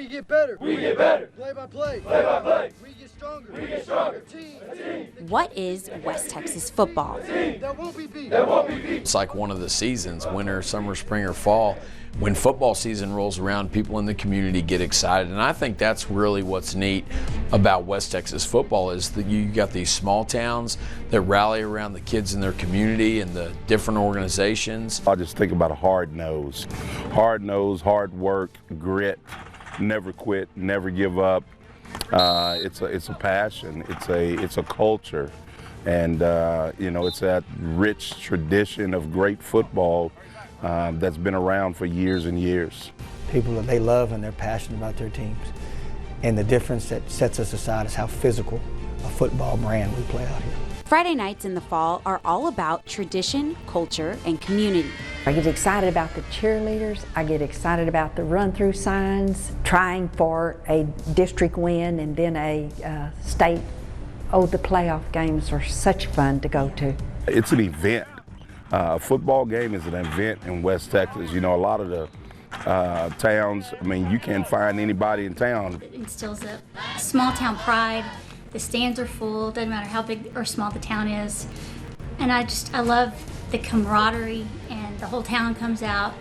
get better. We get better. Play by play. Play by play. We get stronger. We get stronger. A team. What is West Texas football? That won't be beat. That won't be beat. It's like one of the seasons, winter, summer, spring, or fall. When football season rolls around, people in the community get excited, and I think that's really what's neat about West Texas football is that you got these small towns that rally around the kids in their community and the different organizations. I just think about a hard nose, hard work, grit, never quit, never give up. It's a passion. It's a culture, and it's that rich tradition of great football that's been around for years and years. People that they love and they're passionate about their teams. And the difference that sets us aside is how physical a football brand we play out here. Friday nights in the fall are all about tradition, culture, and community. I get excited about the cheerleaders. I get excited about the run-through signs, trying for a district win and then a state. Oh, the playoff games are such fun to go to. It's an event. A football game is an event in West Texas. You know, a lot of the towns, I mean, you can't find anybody in town. It instills a small town pride. The stands are full, doesn't matter how big or small the town is. And I love the camaraderie, and the whole town comes out.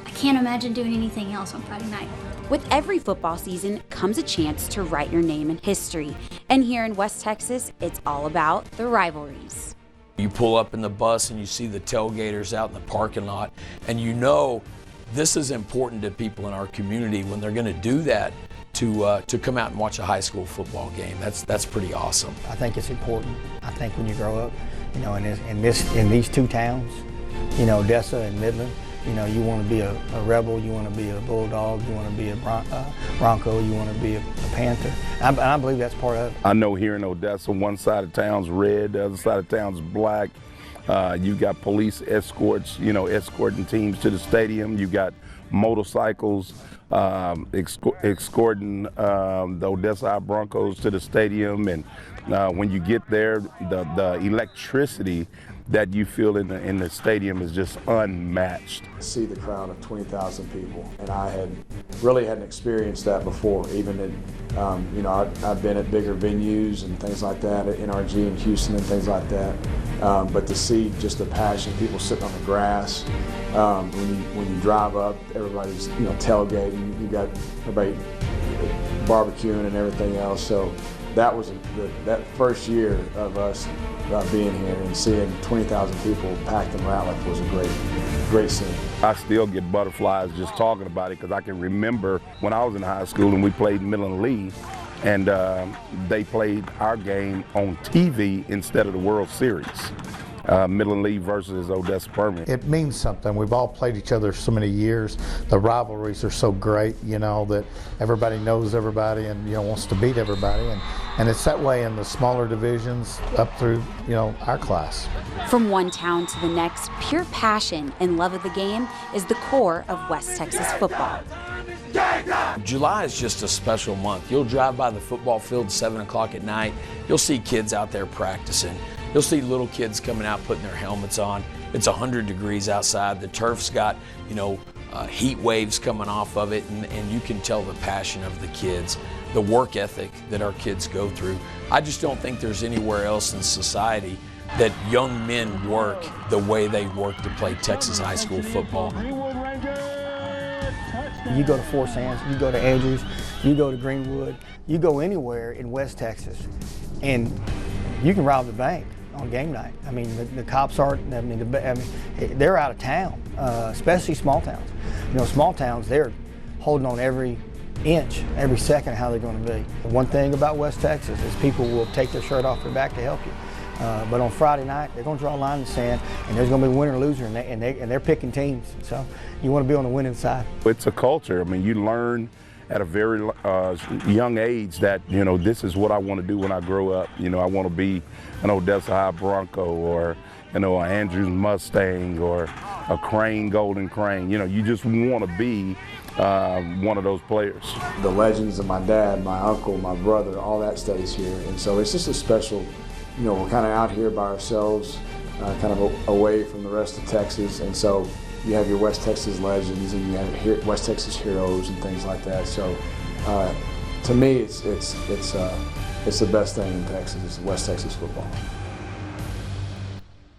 I can't imagine doing anything else on Friday night. With every football season comes a chance to write your name in history. And here in West Texas, it's all about the rivalries. You pull up in the bus and you see the tailgaters out in the parking lot, and you know this is important to people in our community when they're going to do that to come out and watch a high school football game. That's pretty awesome. I think it's important. I think when you grow up, you know, in these two towns, you know, Odessa and Midland, you know, you want to be a Rebel, you want to be a Bulldog, you want to be a Bronco, you want to be a Panther. And I believe that's part of it. I know here in Odessa, one side of town's red, the other side of town's black. You got police escorts, you know, escorting teams to the stadium. You got motorcycles escorting the Odessa Broncos to the stadium. And when you get there, the electricity that you feel in the stadium is just unmatched. See the crowd of 20,000 people, and I really hadn't experienced that before. Even at, I've been at bigger venues and things like that, at NRG in Houston and things like that. But to see just the passion, people sitting on the grass. When you drive up, everybody's tailgating. You got everybody barbecuing and everything else. So that was that first year of us being here and seeing 20,000 people packed in Ratliff was a great scene. I still get butterflies just talking about it because I can remember when I was in high school and we played Midland Lee, and they played our game on TV instead of the World Series. Midland Lee versus Odessa Permian. It means something. We've all played each other so many years. The rivalries are so great, you know, that everybody knows everybody and, you know, wants to beat everybody. And it's that way in the smaller divisions up through, you know, our class. From one town to the next, pure passion and love of the game is the core of West Texas football. July is just a special month. You'll drive by the football field 7 o'clock at night. You'll see kids out there practicing. You'll see little kids coming out putting their helmets on. It's 100 degrees outside. The turf's got, heat waves coming off of it, and you can tell the passion of the kids, the work ethic that our kids go through. I just don't think there's anywhere else in society that young men work the way they work to play Texas high school football. You go to Fort Sands, you go to Andrews, you go to Greenwood, you go anywhere in West Texas, and you can rob the bank on game night. I mean, the cops aren't, they're out of town, especially small towns. You know, small towns, they're holding on every inch, every second of how they're going to be. The one thing about West Texas is people will take their shirt off their back to help you. But on Friday night, they're going to draw a line in the sand, and there's going to be a winner or loser, and they're picking teams. So you want to be on the winning side. It's a culture. I mean, you learn at a very young age that, this is what I want to do when I grow up. I want to be an Odessa High Bronco, or, an Andrews Mustang, or a Crane Golden Crane. You just want to be one of those players. The legends of my dad, my uncle, my brother, all that stays here. And so it's just a special, we're kind of out here by ourselves, kind of away from the rest of Texas. And so you have your West Texas legends, and you have West Texas heroes and things like that. So to me, it's the best thing in Texas. It's West Texas football.